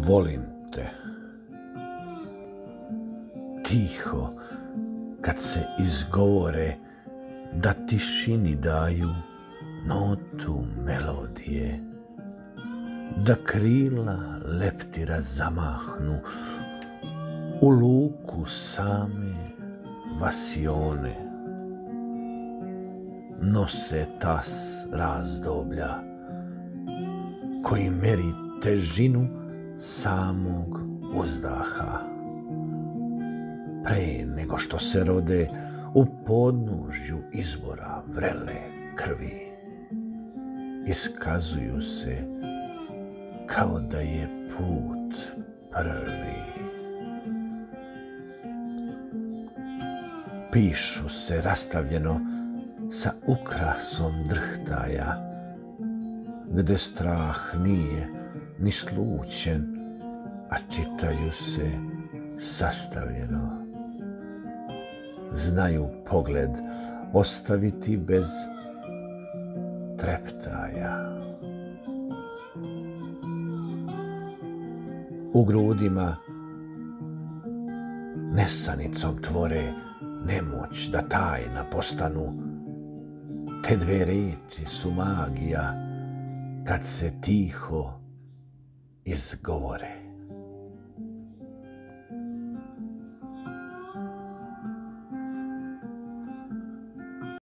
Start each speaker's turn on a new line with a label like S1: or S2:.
S1: Volim te. Tiho, kad se izgovore, da tišini daju notu melodije, da krila leptira zamahnu u luku same vasione. Nose tas razdoblja koji meri težinu samog uzdaha. Pre nego što se rode u podnožju izbora vrele krvi, iskazuju se kao da je put prvi. Pišu se rastavljeno sa ukrasom drhtaja, gde strah nije ni slučen, a čitaju se sastavljeno. Znaju pogled ostaviti bez treptaja. U grudima nesanicom tvore nemoć da tajna postanu. Te dve reči su magija kad se tiho izgovore.